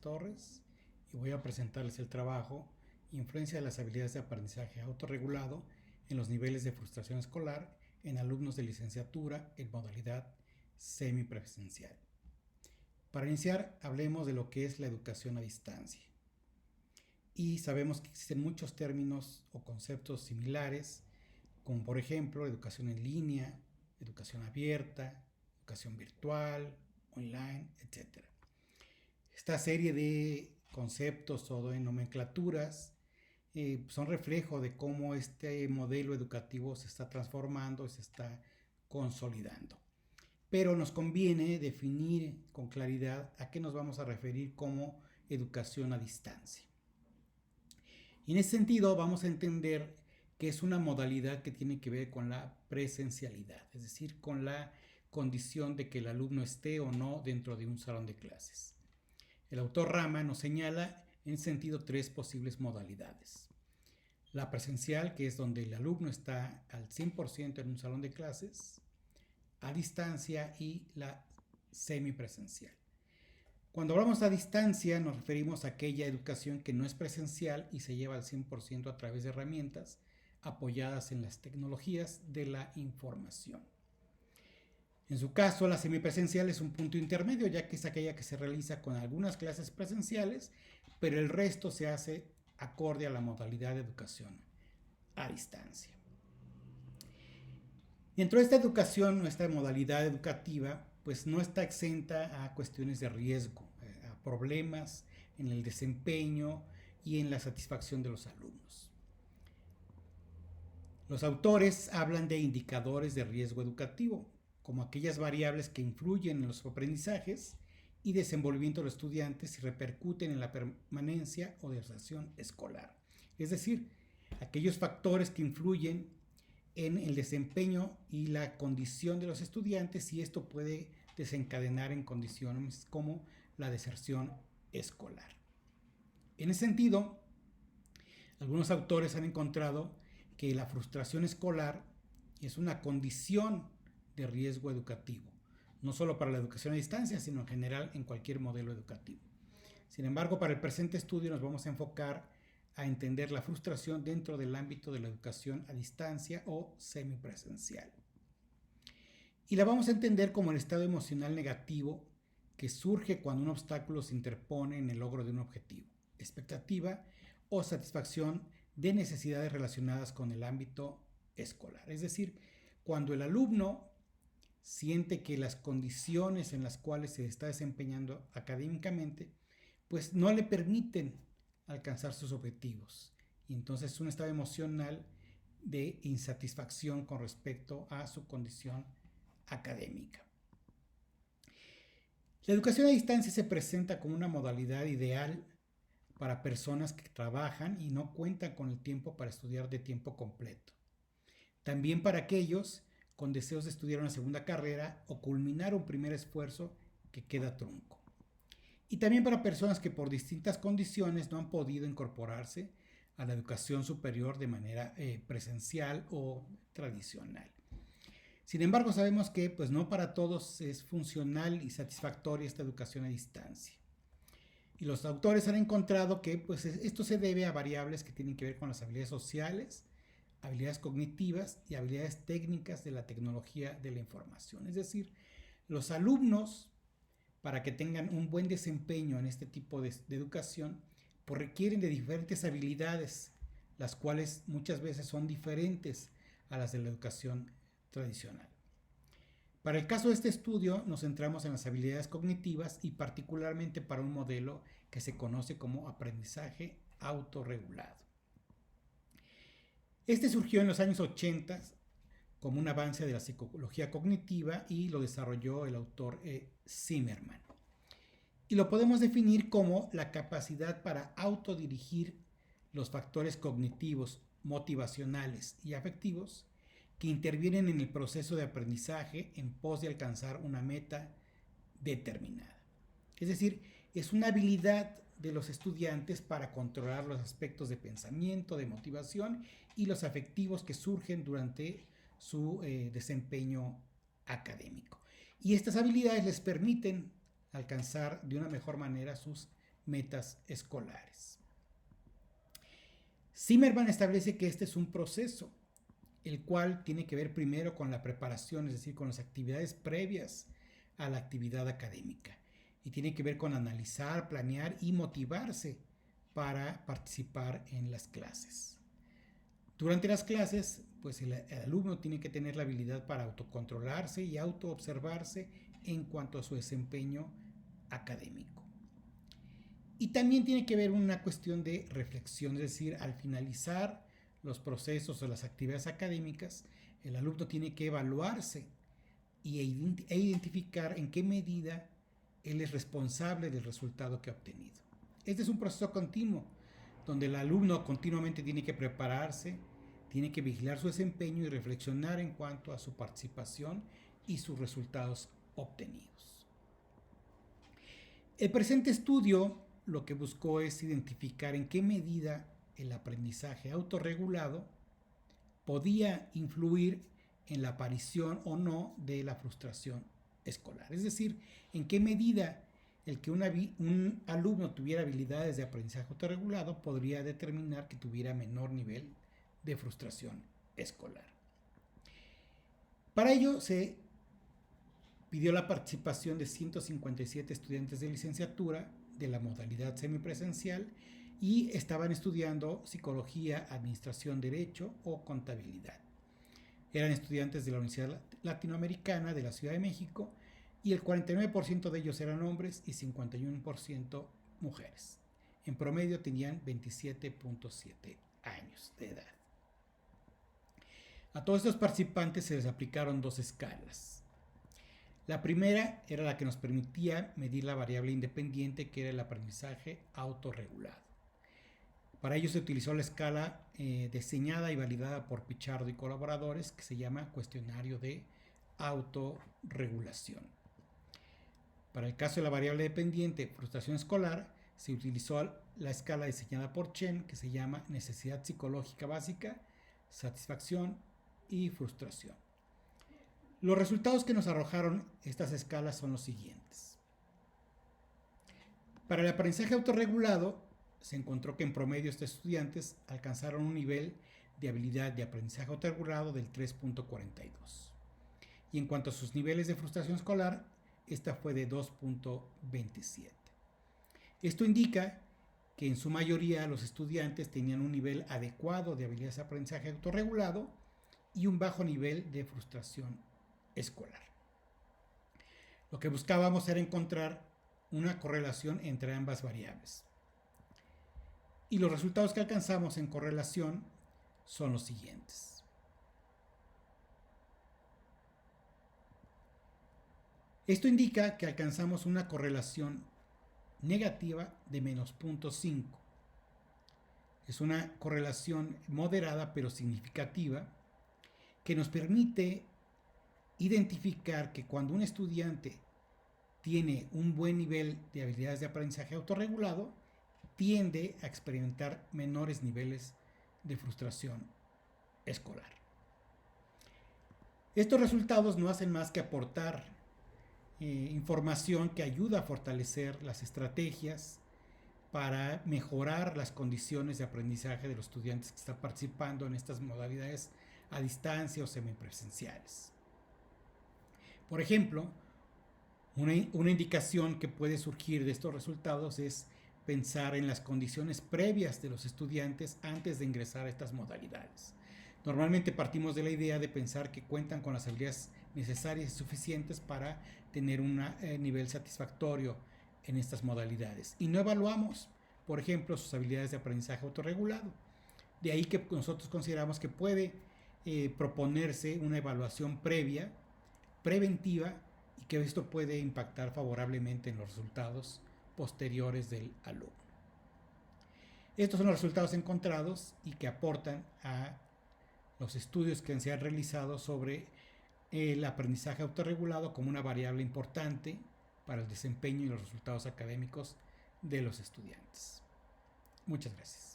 Torres y voy a presentarles el trabajo Influencia de las habilidades de aprendizaje autorregulado en los niveles de frustración escolar en alumnos de licenciatura en modalidad semipresencial. Para iniciar, hablemos de lo que es la educación a distancia. Y sabemos que existen muchos términos o conceptos similares, como por ejemplo educación en línea, educación abierta, educación virtual, online, etc. Esta serie de conceptos o de nomenclaturas son reflejo de cómo este modelo educativo se está transformando y se está consolidando. Pero nos conviene definir con claridad a qué nos vamos a referir como educación a distancia. Y en ese sentido vamos a entender que es una modalidad que tiene que ver con la presencialidad, es decir, con la condición de que el alumno esté o no dentro de un salón de clases. El autor Rama nos señala en sentido tres posibles modalidades. La presencial, que es donde el alumno está al 100% en un salón de clases, a distancia, y la semipresencial. Cuando hablamos a distancia nos referimos a aquella educación que no es presencial y se lleva al 100% a través de herramientas apoyadas en las tecnologías de la información. En su caso, la semipresencial es un punto intermedio, ya que es aquella que se realiza con algunas clases presenciales, pero el resto se hace acorde a la modalidad de educación a distancia. Dentro de esta educación, nuestra modalidad educativa, pues no está exenta a cuestiones de riesgo, a problemas en el desempeño y en la satisfacción de los alumnos. Los autores hablan de indicadores de riesgo educativo, como aquellas variables que influyen en los aprendizajes y desenvolvimiento de los estudiantes y repercuten en la permanencia o deserción escolar. Es decir, aquellos factores que influyen en el desempeño y la condición de los estudiantes, y esto puede desencadenar en condiciones como la deserción escolar. En ese sentido, algunos autores han encontrado que la frustración escolar es una condición de riesgo educativo, no solo para la educación a distancia, sino en general en cualquier modelo educativo. Sin embargo, para el presente estudio nos vamos a enfocar a entender la frustración dentro del ámbito de la educación a distancia o semipresencial. Y la vamos a entender como el estado emocional negativo que surge cuando un obstáculo se interpone en el logro de un objetivo, expectativa o satisfacción de necesidades relacionadas con el ámbito escolar. Es decir, cuando el alumno siente que las condiciones en las cuales se está desempeñando académicamente, pues no le permiten alcanzar sus objetivos. Y entonces es un estado emocional de insatisfacción con respecto a su condición académica. La educación a distancia se presenta como una modalidad ideal para personas que trabajan y no cuentan con el tiempo para estudiar de tiempo completo. También para aquellos con deseos de estudiar una segunda carrera o culminar un primer esfuerzo que queda trunco. Y también para personas que por distintas condiciones no han podido incorporarse a la educación superior de manera presencial o tradicional. Sin embargo, sabemos que pues, no para todos es funcional y satisfactoria esta educación a distancia. Y los autores han encontrado que pues, esto se debe a variables que tienen que ver con las habilidades sociales, habilidades cognitivas y habilidades técnicas de la tecnología de la información. Es decir, los alumnos, para que tengan un buen desempeño en este tipo de educación, pues requieren de diferentes habilidades, las cuales muchas veces son diferentes a las de la educación tradicional. Para el caso de este estudio nos centramos en las habilidades cognitivas y particularmente para un modelo que se conoce como aprendizaje autorregulado. Este surgió en los años 80 como un avance de la psicología cognitiva y lo desarrolló el autor Zimmerman. Y lo podemos definir como la capacidad para autodirigir los factores cognitivos, motivacionales y afectivos que intervienen en el proceso de aprendizaje en pos de alcanzar una meta determinada. Es decir, es una habilidad de los estudiantes para controlar los aspectos de pensamiento, de motivación y los afectivos que surgen durante su desempeño académico. Y estas habilidades les permiten alcanzar de una mejor manera sus metas escolares. Zimmerman establece que este es un proceso, el cual tiene que ver primero con la preparación, es decir, con las actividades previas a la actividad académica, y tiene que ver con analizar, planear y motivarse para participar en las clases. Durante las clases, pues el alumno tiene que tener la habilidad para autocontrolarse y autoobservarse en cuanto a su desempeño académico. Y también tiene que ver una cuestión de reflexión, es decir, al finalizar los procesos o las actividades académicas, el alumno tiene que evaluarse e identificar en qué medida él es responsable del resultado que ha obtenido. Este es un proceso continuo, donde el alumno continuamente tiene que prepararse, tiene que vigilar su desempeño y reflexionar en cuanto a su participación y sus resultados obtenidos. El presente estudio lo que buscó es identificar en qué medida el aprendizaje autorregulado podía influir en la aparición o no de la frustración escolar. Es decir, en qué medida el que un alumno tuviera habilidades de aprendizaje autorregulado podría determinar que tuviera menor nivel de frustración escolar. Para ello se pidió la participación de 157 estudiantes de licenciatura de la modalidad semipresencial y estaban estudiando psicología, administración, derecho o contabilidad. Eran estudiantes de la Universidad Latinoamericana de la Ciudad de México y el 49% de ellos eran hombres y 51% mujeres. En promedio tenían 27.7 años de edad. A todos estos participantes se les aplicaron dos escalas. La primera era la que nos permitía medir la variable independiente, que era el aprendizaje autorregulado. Para ello se utilizó la escala diseñada y validada por Pichardo y colaboradores, que se llama cuestionario de autorregulación. Para el caso de la variable dependiente, frustración escolar, se utilizó la escala diseñada por Chen, que se llama necesidad psicológica básica, satisfacción y frustración. Los resultados que nos arrojaron estas escalas son los siguientes. Para el aprendizaje autorregulado, se encontró que en promedio estos estudiantes alcanzaron un nivel de habilidad de aprendizaje autorregulado del 3.42. Y en cuanto a sus niveles de frustración escolar, esta fue de 2.27. Esto indica que en su mayoría los estudiantes tenían un nivel adecuado de habilidades de aprendizaje autorregulado y un bajo nivel de frustración escolar. Lo que buscábamos era encontrar una correlación entre ambas variables. Y los resultados que alcanzamos en correlación son los siguientes. Esto indica que alcanzamos una correlación negativa de menos 0.5. Es una correlación moderada pero significativa que nos permite identificar que cuando un estudiante tiene un buen nivel de habilidades de aprendizaje autorregulado, tiende a experimentar menores niveles de frustración escolar. Estos resultados no hacen más que aportar información que ayuda a fortalecer las estrategias para mejorar las condiciones de aprendizaje de los estudiantes que están participando en estas modalidades a distancia o semipresenciales. Por ejemplo, una indicación que puede surgir de estos resultados es pensar en las condiciones previas de los estudiantes antes de ingresar a estas modalidades. Normalmente partimos de la idea de pensar que cuentan con las habilidades necesarias y suficientes para tener un nivel satisfactorio en estas modalidades. Y no evaluamos, por ejemplo, sus habilidades de aprendizaje autorregulado. De ahí que nosotros consideramos que puede proponerse una evaluación previa, preventiva, y que esto puede impactar favorablemente en los resultados posteriores del alumno. Estos son los resultados encontrados y que aportan a los estudios que se han realizado sobre el aprendizaje autorregulado como una variable importante para el desempeño y los resultados académicos de los estudiantes. Muchas gracias.